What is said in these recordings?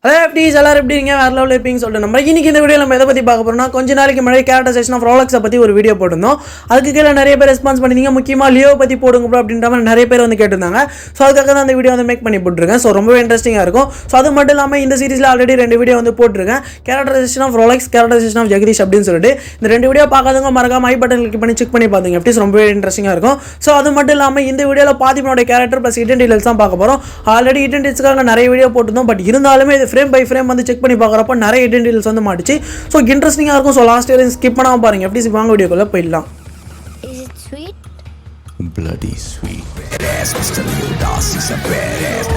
Hello FDs எல்லாரும் எப்படி இருக்கீங்க? வேற லெவல்ல இருப்பீங்கன்னு சொல்லிட்டு நம்ம இன்னைக்கு இந்த வீடியோல நம்ம எதை பத்தி பார்க்க போறோம்னா, கொஞ்ச நாளைக்கு முன்னாடி கேரக்டரைசேஷன் ஆஃப் ரோலக்ஸை பத்தி ஒரு வீடியோ போட்டிருந்தோம். அதுக்கு கீழே நிறைய பேர் ரெஸ்பான்ஸ் பண்ணிருந்தீங்க. முக்கியமா லியோ பத்தி போடுங்க ப்ரோ அப்படின்ற மாதிரி நிறைய பேர் வந்து கேட்டிருந்தாங்க. ஸோ அதுக்காக தான் அந்த வீடியோ வந்து மேக் பண்ணி போட்டுருக்கேன். ஸோ ரொம்ப இன்ட்ரெஸ்டிங்காக இருக்கும். ஸோ அது மட்டும் இல்லாமல் இந்த சீரிஸ்ல ஆல்ரெடி 2 வீடியோ வந்து போட்டிருக்கேன். Characterisation of Rolex, characterisation of Jagadish அப்படின்னு சொல்லிட்டு இந்த 2 வீடியோ பார்க்காதவங்க மறக்காம ஐ பட்டன் கிளிக் பண்ணி செக் பண்ணி பாருங்க. FDs ரொம்ப இன்ட்ரெஸ்டிங்காக இருக்கும். ஸோ அது மட்டும் இல்லாமல் இந்த வீடியோல பாதிப்பனோட கேரக்டர் ப்ளஸ் ஹிடன் டீடைல்ஸ் தான் பார்க்க போறோம். ஆல்ரெடி ஹிடன் டீடைல்ஸ்க்காக நிறைய வீடியோ போட்டிருந்தோம். பட் இருந்தாலுமே இது ஃப்ரேம் பை ஃப்ரேம் வந்து செக் பண்ணி பார்க்குறப்ப நிறைய ஹிடன் டீடைல்ஸ் வந்து மாட்டுச்சு. ஸோ இன்ட்ரெஸ்டிங்காக இருக்கும். ஸோ லாஸ்ட் இயர் ஸ்கிப் பண்ணாமல் பாருங்க. FDs வாங்க வீடியோக்குள்ள போயிடலாம். Is it sweet? Bloody sweet. Badass, Mr. Lil Dos is a badass.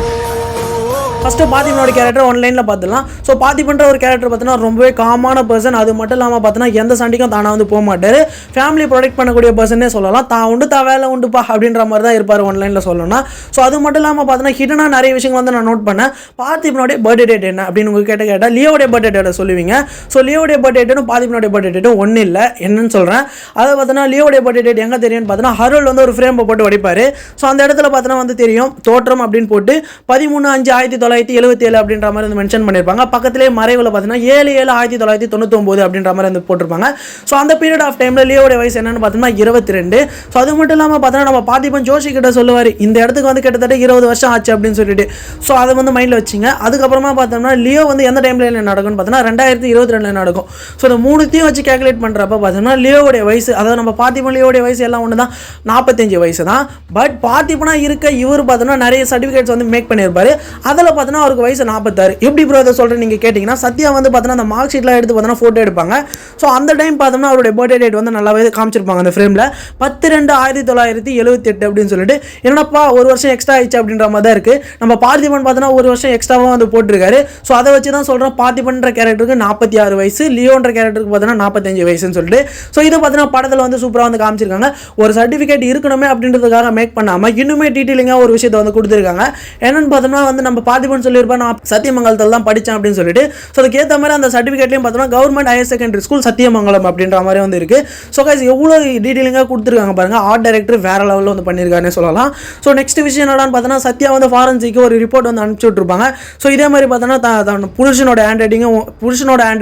First பாத்திபனோட கேரக்டர் ஒன்லைனில் பார்த்துலாம். ஸோ பாத்திபன்ற ஒரு கேரக்டர் பார்த்தீங்கன்னா ரொம்பவே காமான பர்சன். அது மட்டும் இல்லாமல் பார்த்தீங்கன்னா எந்த சண்டைக்கும் தானாக வந்து போக மாட்டார். ஃபேமிலி ப்ரொடெக்ட் பண்ணக்கூடிய பர்சனே சொல்லலாம். தான் உண்டு தான் வேலை உண்டுப்பா அப்படின்ற மாதிரி தான் இருப்பார் ஒன்லைனில் சொல்லணும்னா. ஸோ அது மட்டும் இல்லாமல் பார்த்தீங்கன்னா ஹிடனாக நிறைய விஷயங்கள் வந்து நான் நோட் பண்ணேன். பார்த்திபனோடைய பர்த்டே டேட் என்ன அப்படின்னு உங்களுக்கு கேட்டால் லியோடைய பர்த்டே டேட்டை சொல்லுவீங்க. ஸோ லியோடைய பர்த்டே டேட்டும் பாத்திபனோடைய பர்த்டே டேட்டும் ஒன்றும் இல்லை. என்னன்னு சொல்கிறேன். அதை பார்த்தீங்கன்னா லியோடைய பர்த்டே டேட் எங்கே தெரியும்னு பார்த்தீங்கன்னா ஹரோல்ட் வந்து ஒரு ஃப்ரேம் போட்டு வடிப்பார். ஸோ அந்த இடத்துல பார்த்தீங்கன்னா வந்து தெரியும் தோற்றம் அப்படின்னு போட்டு 13/5/1977 அப்படின்ற மாதிரி வந்து மென்ஷன் பண்ணியிருப்பாங்க. பக்கத்திலேயே மறைவில் பார்த்தீங்கன்னா 7/7/1999 அப்படின்ற மாதிரி வந்து போட்டிருப்பாங்க. ஸோ அந்த பீரியட் ஆஃப் டைமில் லியோடைய வயசு என்னன்னு பார்த்தோம்னா 22. ஸோ அது மட்டும் இல்லாமல் பார்த்தோன்னா நம்ம பார்த்திபன் ஜோஷி கிட்ட சொல்லுவார் இந்த இடத்துக்கு வந்து கிட்டத்தட்ட 20 வருஷம் ஆச்சு அப்படின்னு சொல்லிட்டு. ஸோ அதை வந்து மைண்டில் வச்சுங்க. அதுக்கப்புறமா பார்த்தோம்னா லியோ வந்து எந்த டைமில் நடக்கும்னு பார்த்தோன்னா 2022 நடக்கும். ஸோ இந்த மூணுத்தையும் வச்சு கேல்குலேட் பண்ணுறப்ப பார்த்தோம்னா லியோடைய வயசு, அதாவது நம்ம பார்த்திபன் லியோடைய வயசு எல்லாம் ஒன்று தான், 45 வயசு தான். பட் பார்த்திபனாக இருக்க இவர் பார்த்தோன்னா நிறைய சர்டிஃபிகேட்ஸ் வந்து மேக் பண்ணியிருப்பாரு. அதில் பார்த்தோன்னா அவருக்கு வயசு 46. எப்படி ப்ரோ அதை சொல்கிறேன் நீங்கள் கேட்டிங்கன்னா, சத்யா வந்து பார்த்தோன்னா அந்த மார்க் ஷீட்லாம் எடுத்து பார்த்தோன்னா ஃபோட்டோ எடுப்பாங்க. ஸோ அந்த டைம் பார்த்தோம்னா அவருடைய பர்த்டே டேட் வந்து நல்லாவே காமிச்சிருப்பாங்க அந்த ஃப்ரேமில் 10/2/1978 அப்படின்னு சொல்லிட்டு. என்னப்பா ஒரு வருஷம் எக்ஸ்ட்ரா ஆயிடுச்சு அப்படின்ற மாதிரி தான் இருக்குது. நம்ம பார்த்திபன் பார்த்தோன்னா ஒரு வருஷம் எக்ஸ்ட்ராவாக வந்து போட்டிருக்காரு. ஸோ அதை வச்சு தான் சொல்கிறோம் பார்த்திபன்ற கேரக்டருக்கு 46 வயசு, லியோன்ற கேரக்டருக்கு பார்த்தோன்னா 45 வயசுன்னு சொல்லிட்டு. ஸோ இது பார்த்தோன்னா படத்தில் வந்து சூப்பராக வந்து காமிச்சிருக்காங்க. ஒரு சர்டிஃபிகேட் இருக்கணுமே அப்படின்றதுக்காக மேக் பண்ணாமல் இன்னுமே டீட்டெயிலிங்காக ஒரு விஷயத்தை வந்து கொடுத்துருக்காங்க. என்னென்னு பார்த்தோம்னா வந்து நம்ம பார்த்திபன் சொல்லியிருப்பேன் நான் சத்தியமங்கலத்தில் தான் படித்தேன் அப்படின்னு சொல்லிட்டு. ஸோ அதுக்கேற்ற மாதிரி அந்த சர்டிஃபிகேட்லையும் பார்த்தோம்னா government higher secondary school Sathyamangalam அப்படின்ற மாதிரி வந்து இருக்குது. ஸோ கைஸ் எவ்வளோ டீட்டெயிலிங்காக கொடுத்துருக்காங்க பாருங்கள். ஆர்ட் டைரக்டர் வேறு லெவலில் வந்து பண்ணியிருக்காருன்னு சொல்லலாம். ஸோ நெக்ஸ்ட் விஷயம் என்னடான்னு பார்த்தோன்னா சத்யா வந்து ஃபாரன்சிக்கு ஒரு ரிப்போர்ட் வந்து அனுப்பிச்சி விட்ருப்பாங்க. ஸோ இதே மாதிரி பார்த்தோன்னா புருஷனோட ஹேண்ட்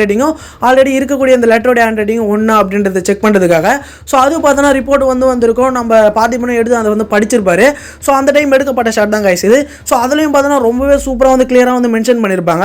ரைட்டிங்கும் ஆல்ரெடி இருக்கக்கூடிய அந்த லெட்டரோட ஹேண்ட் ரைட்டிங்கும் ஒன்றா அப்படின்றத செக் பண்ணுறதுக்காக. ஸோ அது பார்த்தோன்னா ரிப்போர்ட் வந்து வந்திருக்கும். நம்ம பார்த்திபனும் எடுத்து அதை வந்து படிச்சிருப்பாரு. ஸோ அந்த டைம் எடுக்கப்பட்ட ஷாட் தான் கைஸ் இது. ஸோ அதுலேயும் பார்த்தோன்னா ரொம்பவே சூப்பராக வந்து கிளியராக வந்து மென்ஷன் பண்ணியிருப்பாங்க.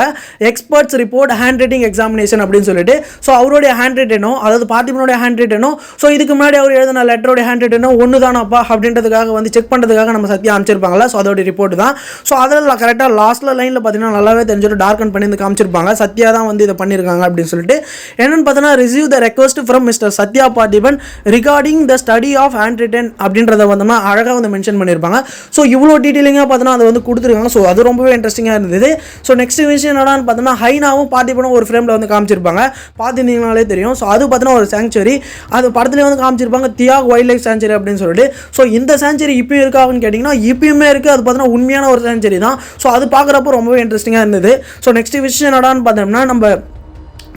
Experts report hand writing examination அப்படின்னு சொல்லிட்டு. ஸோ அவருடைய ஹேண்ட் ரைட்டனும் அதாவது பார்த்திபனுடைய ஹேண்ட் ரைட்டனும் ஸோ இதுக்கு முன்னாடி அவர் எழுதின லெட்டரோட ஹேண்ட் ரைட்டனும் ஒன்று தானப்பா அப்படின்றதுக்காக வந்து செக் பண்ணுறதுக்காக நம்ம சத்யா அமைச்சிருப்பாங்களா. ஸோ அதோட ரிப்போர்ட் தான். ஸோ அதில் கரெக்டாக லாஸ்ட்டில் லைனில் பார்த்தீங்கன்னா நல்லாவே தெரிஞ்சுட்டு டார்க்கன் பண்ணி வந்து காமிச்சிருப்பாங்க. சத்யா தான் வந்து இதை பண்ணியிருக்காங்க அப்படின்னு சொல்லிட்டு. என்னென்னு பார்த்தோன்னா receive the request from mister Sathya Parthiban regarding the study of hand written அப்படின்றத வந்தோம்னா அழகாக வந்து மென்ஷன் பண்ணியிருப்பாங்க. ஸோ இவ்வளோ டீட்டெயிலிங்காக பார்த்தோன்னா அதை வந்து கொடுத்துருக்காங்க. ஸோ அது ரொம்பவே இன்ட்ரெஸ்டிங்காக இருந்தது. ஸோ நெக்ஸ்ட் விஷயம் என்னடான்னு பார்த்தோம்னா ஹைனாவும் பார்த்திபனும் ஒரு ஃப்ரேமில் வந்து காமிச்சிருப்பாங்க. பார்த்துருந்தீங்கனாலே தெரியும். ஸோ அது பார்த்தோன்னா ஒரு சாங்சுரி, அது படத்துலேயே வந்து காமிச்சிருப்பாங்க தியாக் வைல்ட் லைஃப் சாங்சுரி அப்படின்னு சொல்லிட்டு. ஸோ இந்த சாங்சுரி இப்பயும் இருக்கான்னு கேட்டிங்கன்னா இப்பயுமே இருக்குது. அது பார்த்தோன்னா உண்மையான ஒரு சாங்சுரி தான். ஸோ அது பார்க்குறப்போ ரொம்பவே இன்ட்ரெஸ்டிங்காக இருந்தது. ஸோ நெக்ஸ்ட் விஷயம் என்னடான்னு பார்த்தோம்னா நம்ம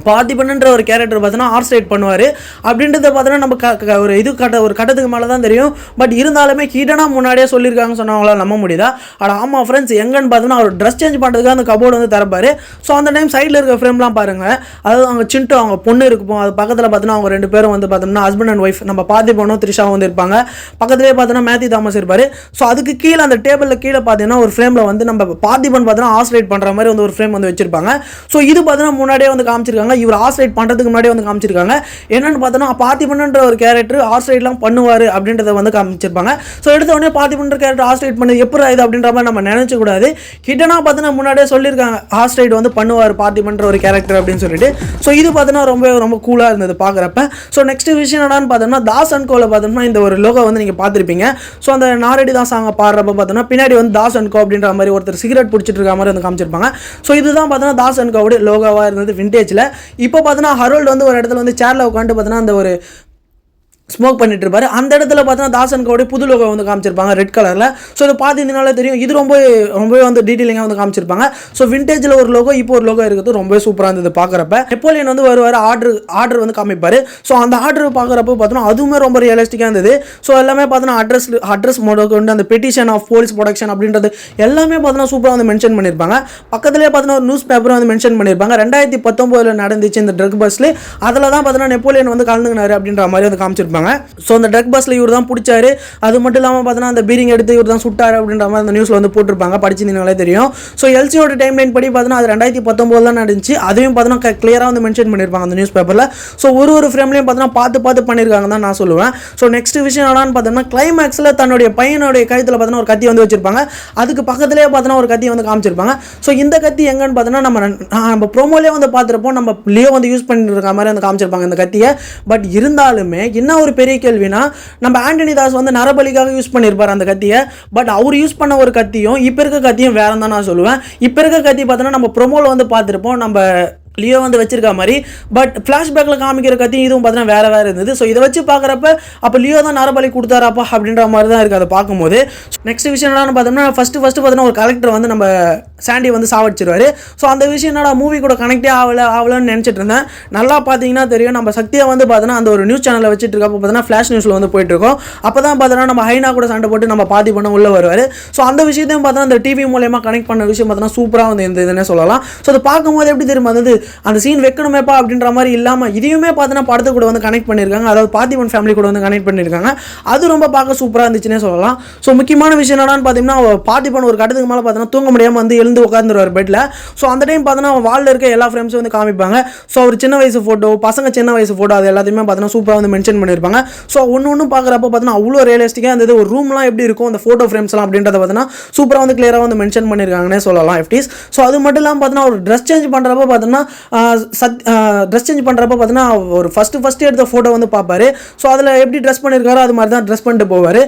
பார்த்திபன்ன்ற ஒரு கேரக்டர் பார்த்தோன்னா ஆர்ட் ரைட் பண்ணுவார் அப்படின்றத பார்த்தோன்னா நம்ம ஒரு கட்டத்துக்கு மேலே தான் தெரியும். பட் இருந்தாலுமே ஹிடனாக முன்னாடியே சொல்லியிருக்காங்கன்னு சொன்னவங்களால் நம்ப முடியுதா? ஆமாம் ஃப்ரெண்ட்ஸ், எங்கன்னு பார்த்தோன்னா அவர் ட்ரெஸ் சேஞ்ச் பண்ணுறதுக்கு அந்த கபோர்டு வந்து தரப்பார். ஸோ அந்த டைம் சைடில் இருக்க ஃப்ரேம்லாம் பாருங்கள். அதாவது அவங்க சின்ட்டு அவங்க பொண்ணு இருக்கும். அது பக்கத்தில் பார்த்தோன்னா அவங்க 2 பேரும் வந்து பார்த்தோம்னா ஹஸ்பண்ட் அண்ட் ஒய்ஃப், நம்ம பார்த்திபனும் த்ரிஷாவும் வந்து இருப்பாங்க. பக்கத்துலேயே பார்த்தோன்னா மேத்யூ தாமஸ் இருப்பார். ஸோ அதுக்கு கீழே அந்த டேபிளில் கீழே பார்த்தீங்கன்னா ஒரு ஃப்ரேமில் வந்து நம்ம பார்த்திபன் பார்த்தோன்னா ஆர்ட் ரைட் பண்ணுற மாதிரி வந்து ஒரு ஃப்ரேம் வந்து வச்சிருப்பாங்க. ஸோ இது பார்த்தோன்னா முன்னாடியே வந்து காமிச்சிருக்காங்க. இவர் ஆர்ட் ரைட் பண்ணுறதுக்கு முன்னாடி வந்து காமிச்சிருக்காங்க. என்னன்னு பார்த்தோன்னா பார்த்திபன்ன்ற ஒரு கேரக்டர் ஆர்ட் ரைட்லாம் பண்ணுவார் அப்படின்றத வந்து காமிச்சிருப்பாங்க. ஸோ எடுத்த உடனே பார்த்திபன்ற கேரக்டர் ஆர்ட் ரைட் பண்ணது எப்படி இது அப்படின்ற மாதிரி நம்ம நினைச்சக்கூடாது. ஹிடனாக பார்த்தோன்னா முன்னாடியே சொல்லியிருக்காங்க ஆர்ட் ரைட் வந்து பண்ணுவார் பார்த்திபன்ற ஒரு கேரக்டர் அப்படின்னு சொல்லிட்டு. ஸோ இது பார்த்தோன்னா ரொம்ப கூலாக இருந்தது பார்க்குறப்ப. ஸோ நெக்ஸ்ட் விஷயம் என்னடான்னு பார்த்தோம்னா தாஸ் அண்ட் கோவில் பார்த்தோம்னா இந்த ஒரு லோகோ வந்து நீங்கள் பார்த்துருப்பீங்க. ஸோ அந்த நாரடி தான் சாங்க பாடுறப்ப பார்த்தோன்னா பின்னாடி வந்து தாஸ் அண்ட் கோ அப்படின்ற மாதிரி ஒருத்தர் சிகரெட் பிடிச்சிட்டு இருக்க மாதிரி வந்து காமிச்சிருப்பாங்க. ஸோ இதுதான் பார்த்தோன்னா தாஸ் அண்ட் கோவுடைய லோகோவாக இருந்தது விண்டேஜில். இப்போ பார்த்தோன்னா ஹரோல்ட் வந்து ஒரு இடத்துல வந்து சேரில் உட்காந்து பார்த்தோன்னா அந்த ஒரு ஸ்மோக் பண்ணிட்டு இருப்பாரு. அந்த இடத்துல பார்த்தீங்கன்னா தாசன் கோடைய புது லோகோ வந்து காமிச்சிருப்பாங்க ரெட் கலரில். ஸோ இதை பார்த்தீங்கனாலே தெரியும், இது ரொம்பவே வந்து டீட்டெயிலிங்காக வந்து காமிச்சிருப்பாங்க. ஸோ விண்டேஜில் ஒரு லோகோ, இப்போ ஒரு லோகோ இருக்குது, ரொம்பவே சூப்பராக இருந்தது பார்க்குறப்ப. நெப்போலியன் வந்து வருவார், ஆர்டர் வந்து காமிப்பார். ஸோ அந்த ஆர்டர் பார்க்குறப்ப பார்த்தோன்னா அதுவுமே ரொம்ப ரியலிஸ்டிக்காக இருந்தது. ஸோ எல்லாமே பார்த்தோன்னா அட்ரஸ் மோடோ கொண்டு அந்த பெட்டிஷன் ஆஃப் போலீஸ் ப்ரொடக்ஷன் அப்படின்றது எல்லாமே பார்த்தோன்னா சூப்பராக வந்து மென்ஷன் பண்ணியிருப்பாங்க. பக்கத்துலேயே பார்த்தோன்னா ஒரு நியூஸ் பேப்பரும் வந்து மென்ஷன் பண்ணியிருப்பாங்க. 2019 நடந்துச்சு இந்த ட்ரக் பஸ்ல. அதில் தான் பார்த்தோன்னா நெப்போலியன் வந்து கலந்துக்கினாரு அப்படின்ற மாதிரி வந்து காமிச்சிருப்பாங்க. ஸோ அந்த ட்ரக் பஸ்ல இவர் தான் பிடிச்சாரு. அது மட்டும் இல்லாமல் பார்த்தோன்னா அந்த பீரிங் எடுத்து இவர் தான் சுட்டாரு அப்படின்ற மாதிரி அந்த நியூஸ்ல வந்து போட்டிருப்பாங்க, படிச்சிருந்தீங்களே தெரியும். ஸோ எல்சியோட டைம் லைன் படி பார்த்தோன்னா அது 2019 தான் நடந்துச்சு. அதையும் பார்த்தோன்னா கிளியராக வந்து மென்ஷன் பண்ணியிருப்பாங்க அந்த நியூஸ் பேப்பரில். ஸோ ஒரு ஃப்ரேம்லையும் பார்த்தோன்னா பார்த்து பண்ணியிருக்காங்க தான் நான் சொல்லுவேன். ஸோ நெக்ஸ்ட் விஷயம் என்னன்னு பார்த்தோம்னா கிளைமேக்ஸில் தன்னுடைய பையனுடைய கழுத்தில் பார்த்தோன்னா ஒரு கத்தி வந்து வச்சிருப்பாங்க. அதுக்கு பக்கத்துலேயே பார்த்தோன்னா ஒரு கத்தி வந்து காமிச்சிருப்பாங்க. ஸோ இந்த கத்தி எங்கன்னு பார்த்தோன்னா நம்ம ப்ரோமோலேயே வந்து பார்த்துருப்போம், நம்ம லியோ வந்து யூஸ் பண்ணிருக்க மாதிரி வந்து காமிச்சிருப்பாங்க இந்த கத்தியை. பட் இருந்தாலுமே என்ன ஒரு பெரிய கேள்வினா, நம்ம ஆண்டனி தாஸ் வந்து நரபலிக்காக யூஸ் பண்ணியிருப்பார் அந்த கத்தியை. பட் அவர் யூஸ் பண்ண ஒரு கத்தியும் இப்போ இருக்க கத்தியும் வேற தான் நான் சொல்லுவேன். இப்போ இருக்க கத்தி பார்த்தோன்னா நம்ம ப்ரோமோவில் வந்து பார்த்துருப்போம், நம்ம லியோ வந்து வச்சிருக்க மாதிரி. பட் ஃப்ளாஷ்பேக்கில் காமிக்கிற கத்தி இதுவும் பார்த்தீங்கன்னா வேறு இருந்தது. ஸோ இதை வச்சு பார்க்குறப்ப அப்போ லியோ தான் நரபலி கொடுத்தாராப்பா அப்படின்ற மாதிரி தான் இருக்குது அதை பார்க்கும்போது. நெக்ஸ்ட் விஷயம் என்னன்னு பார்த்தோம்னா ஃபஸ்ட்டு பார்த்தோன்னா ஒரு கலெக்டர் வந்து நம்ம சாண்டி வந்து சாவடிச்சிருவாரு. ஸோ அந்த விஷயம் என்னடா மூவி கூட கனெக்டே ஆகலன்னு நினச்சிட்டு இருந்தேன். நல்லா பார்த்தீங்கன்னா தெரியும், நம்ம சக்தியை வந்து பார்த்தோன்னா அந்த ஒரு நியூஸ் சேனலில் வச்சுட்டு இருக்கப்போ பார்த்தோன்னா ஃப்ளாஷ் நியூஸில் வந்து போயிட்டு இருக்கோம். அப்போ தான் பார்த்தோன்னா நம்ம ஹைனா கூட சண்டை போட்டு நம்ம பாதி பண்ண உள்ளே வருவார். ஸோ அந்த விஷயத்தையும் பார்த்தோன்னா அந்த டிவி மூலயமா கனெக்ட் பண்ண விஷயம் பார்த்தோன்னா சூப்பராக வந்து இருந்ததுன்னே சொல்லலாம். ஸோ அதை பார்க்கும்போது எப்படி தெரியுமா இருந்தது, அந்த சீன் வைக்கணுமேப்பா அப்படின்ற மாதிரி இல்லாமல் இதையுமே பார்த்தோன்னா படத்தை கூட வந்து கனெக்ட் பண்ணியிருக்காங்க. அதாவது பார்த்திபன் ஃபேமிலி கூட வந்து கனெக்ட் பண்ணியிருக்காங்க. அது ரொம்ப பார்க்க சூப்பராக இருந்துச்சுன்னே சொல்லலாம். ஸோ முக்கியமான விஷயம் என்னன்னு பார்த்தீங்கன்னா பார்த்திபன் ஒரு கட்டத்துக்கு மேலே பார்த்தோன்னா தூங்க முடியாமல் வந்து எழுந்து உட்காந்துருவார் பெட்டில். ஸோ அந்த டைம் பார்த்தோன்னா வாலில் இருக்க எல்லா ஃப்ரேம்ஸும் வந்து காமிப்பாங்க. ஸோ அவர் சின்ன வயசு ஃபோட்டோ, பசங்க சின்ன வயசு ஃபோட்டோ, அது எல்லாத்தையுமே பார்த்தோன்னா சூப்பராக வந்து மென்ஷன் பண்ணியிருப்பாங்க. ஸோ ஒன்று பார்க்குறப்ப பார்த்தோன்னா அவ்வளோ ரியலிஸ்டிக்காக இருந்தது. ஒரு ரூம்லாம் எப்படி இருக்கும் அந்த ஃபோட்டோ ஃப்ரேம்ஸ்லாம் அப்படின்றத பார்த்தோன்னா சூப்பராக வந்து கிளியராக வந்து மென்ஷன் பண்ணியிருக்காங்கன்னே சொல்லலாம் எஃப்டிஸ். ஸோ அது மட்டும் இல்லாமல் பார்த்தோன்னா ஒரு ட்ரெஸ் சேஞ்ச் பண்ணுறப்ப பார்த்தோன்னா ட்ரெஸ் சேஞ்ச் பண்ணுறப்ப பார்த்தோன்னா ஒரு ஃபஸ்ட்டு எடுத்த ஃபோட்டோ வந்து பார்ப்பாரு. ஸோ அதில் எப்படி ட்ரெஸ் பண்ணியிருக்காரோ அது மாதிரி தான் ட்ரெஸ் பண்ணிட்டு போவார்.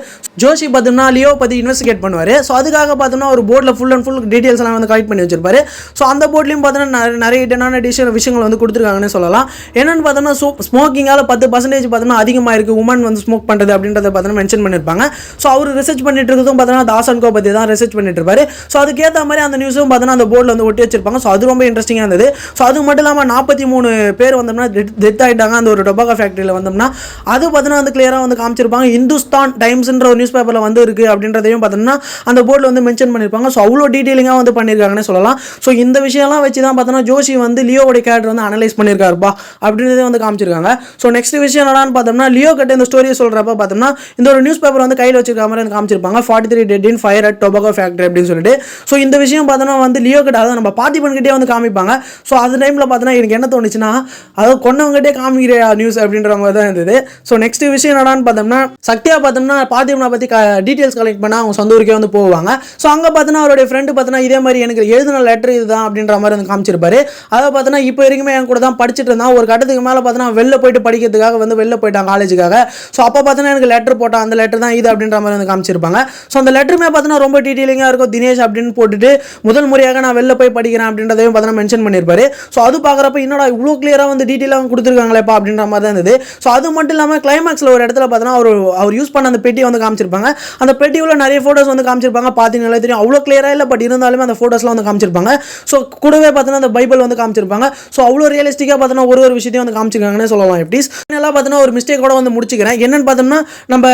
ஜோஷி பார்த்தோம்னா லியோ பற்றி இன்வெஸ்டிகேட் பண்ணுவார். ஸோ அதுக்காக பார்த்தோம்னா ஒரு போர்டில் ஃபுல் டீட்டெயில்ஸ் எல்லாம் வந்து கலெக்ட் பண்ணி வச்சிருப்பாரு. ஸோ அந்த போர்ட்லையும் பார்த்தோன்னா நிறைய ஹிடனான விஷயங்கள் வந்து கொடுத்துருக்காங்கன்னு சொல்லலாம். என்னென்னு பார்த்தோன்னா ஸ்மோக்கிங்கால் 10% பார்த்தோன்னா அதிகமாக இருக்குது உமன் வந்து ஸ்மோக் பண்ணுறது அப்படின்றத பார்த்தோன்னா மென்ஷன் பண்ணியிருப்பாங்க. ஸோ அவர் ரிசர்ச் பண்ணிட்டு இருக்கிறதும் பார்த்தோன்னா தாசன்கோ பற்றி தான் ரிசர்ச் பண்ணிட்டு இருப்பாரு. ஸோ அதுக்கேற்ற மாதிரி அந்த நியூஸும் பார்த்தோன்னா அந்த போர்டில் வந்து ஒட்டி வச்சிருப்பாங்க. ஸோ அது ரொம்ப இன்ட்ரெஸ்டிங்காக இருந்தது. ஸோ அது மட்டும் இல்லாமல் 43 பேர் வந்தோம்னா டெத் ஆகிட்டாங்க அந்த ஒரு டொபாக்கோ ஃபேக்ட்ரியில் வந்தோம்னா அது பார்த்தோன்னா வந்து கிளியராக வந்து காமிச்சிருப்பாங்க. இந்துஸ்தான் டைம்ஸ்ன்ற ஒரு நியூஸ் பேப்பரில் வந்து இருக்குது அப்படின்றதையும் பார்த்தோம்னா அந்த போர்டில் வந்து மென்ஷன் பண்ணியிருப்பாங்க. ஸோ அவ்வளோ டீட்டெயிலிங்காக வந்து பண்ணியிருக்காங்கன்னு சொல்லலாம். ஸோ இந்த விஷயம்லாம் வச்சு தான் பார்த்தோன்னா ஜோஷி வந்து லியோவோட கேரக்டர் வந்து அனலைஸ் பண்ணியிருக்காருப்பா அப்படின்றதே வந்து காமிச்சிருக்காங்க. ஸோ நெக்ஸ்ட் விஷயம் என்னன்னு பார்த்தோம்னா லியோ கிட்ட இந்த ஸ்டோரியை சொல்கிறப்ப பார்த்தோம்னா இந்த ஒரு நியூஸ் பேப்பர் வந்து கையில் வச்சிருக்க மாதிரி வந்து காமிச்சிருப்பாங்க. 43 dead in fire at tobacco factory அப்படின்னு சொல்லிட்டு. ஸோ இந்த விஷயம் பார்த்தோன்னா வந்து லியோ கிட்ட அதாவது நம்ம பார்த்திபன் கிட்டே வந்து காமிப்பாங்க. ஸோ அந்த டைமில் பார்த்தோன்னா எனக்கு என்ன தோணுச்சுன்னா அதாவது கொண்டவங்ககிட்டே காமிக்கிற நியூஸ் அப்படின்ற மாதிரி தான் இருந்தது. ஸோ நெக்ஸ்ட் விஷயம் என்னடான்னு பார்த்தோம்னா சக்தியா பார்த்தோம்னா பார்த்திபனை பற்றி டீட்டெயில்ஸ் கலெக்ட் பண்ணால் அவங்க சொந்த ஊருக்கே வந்து போவாங்க. ஸோ அங்கே பார்த்தோன்னா அவருடைய ஃப்ரெண்டு பார்த்தோன்னா இதே மாதிரி எனக்கு எழுதின லெட்டர் இதுதான் அப்படின்ற மாதிரி வந்து காமிச்சிருப்பாரு. அதை பார்த்தோன்னா இப்போ வரைக்குமே என் கூட தான் படிச்சுட்டு இருந்தான். ஒரு கட்டத்துக்கு மேலே பார்த்தோன்னா வெளில போயிட்டு படிக்கிறதுக்காக வந்து வெளில போயிட்டாங்க காலேஜுக்காக. ஸோ அப்போ பார்த்தோன்னா எனக்கு லெட்டர் போட்டான், அந்த லெட்டர் தான் இது அப்படின்ற மாதிரி வந்து காமிச்சிருப்பாங்க. ஸோ அந்த லெட்டருமே பார்த்தோன்னா ரொம்ப டீட்டெயிலிங்காக இருக்கும். தினேஷ் அப்படின்னு போட்டுட்டு முதல் முறையாக நான் வெளில போய் படிக்கிறேன் அப்படின்றதையும் பார்த்தோன்னா மென்ஷன் பண்ணியிருப்பாரு. ஸோ அது பார்க்குறப்ப என்னடா இவ்வளோ கிளியராக வந்து டீட்டெயிலாக கொடுத்துருக்காங்களேப்பா அப்படின்ற மாதிரி தான் இருந்தது. ஸோ அது மட்டும் இல்லாமல் கிளைமேக்ஸில் ஒரு இடத்துல பார்த்தோன்னா அவர் யூஸ் பண்ண அந்த பெட்டியை வந்து காமிச்சிருப்பாங்க. அந்த பெட்டியில் நிறைய ஃபோட்டோஸ் வந்து காமிச்சிருப்பாங்க. பார்த்தீங்கன்னா தெரியும் அவ்வளோ கிளியராக இல்லை, பட் இருந்தாலுமே அந்த ஃபோட்டோஸ்லாம் வந்து காமிச்சிருப்பாங்க. ஸோ கூடவே பார்த்தோன்னா அந்த பைபிள் வந்து காமிச்சிருப்பாங்க. ஸோ அவ்வளோ ரியலிஸ்டிக்காக பார்த்தோன்னா ஒரு விஷயத்தையும் வந்து காமிச்சிருக்காங்கன்னு சொல்லலாம். எப்படி எல்லாம் பார்த்தோன்னா ஒரு மிஸ்டேக்கோட வந்து முடிச்சுக்கிறேன். என்னன்னு பார்த்தோம்னா நம்ம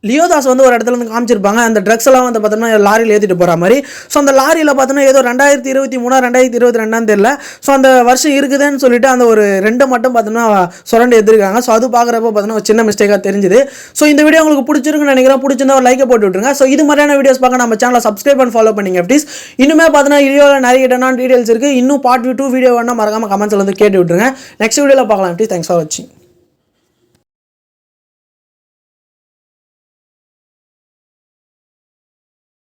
லியோதாஸ் வந்து ஒரு இடத்துல வந்து காமிச்சிருப்பாங்க. அந்த ட்ரக்ஸ் எல்லாம் வந்து பார்த்தோம்னா லாரியில் ஏற்றிட்டு போகிற மாதிரி. ஸோ அந்த லாரியில் பார்த்தோன்னா ஏதோ 2023 2022 தெரியல. ஸோ அந்த வருஷம் இருக்குதுன்னு சொல்லிட்டு அந்த ஒரு 2 மட்டும் பார்த்தோம்னா சுரண்டு எடுத்துருக்காங்க. ஸோ அது பார்க்குறப்ப பார்த்தோன்னா ஒரு சின்ன மிஸ்டேக்காக தெரிஞ்சுது. ஸோ இந்த வீடியோ உங்களுக்கு பிடிச்சிருக்குன்னு நினைக்கிறேன். பிடிச்சிருந்தா ஒரு லைக்கை போட்டு விட்டுருங்க. ஸோ இது மாதிரியான வீடியோஸ் பார்க்க நம்ம சேனலை சப்ஸ்கிரைப் பண்ணி ஃபாலோ பண்ணிங்க. ப்ளீஸ் இன்னுமே பார்த்தோன்னா லியோவில் நிறைய டீட்டெயில்ஸ் இருக்குது. இன்னும் பார்ட் 2 வீடியோ வேணால் மறக்காமல் கமெண்ட்ஸில் வந்து கேட்டு விட்டுருங்க. நெக்ஸ்ட் வீடியோவில் பார்க்கலாம். ப்ளீஸ் தேங்க்ஸ் ஃபார் வாட்சிங்.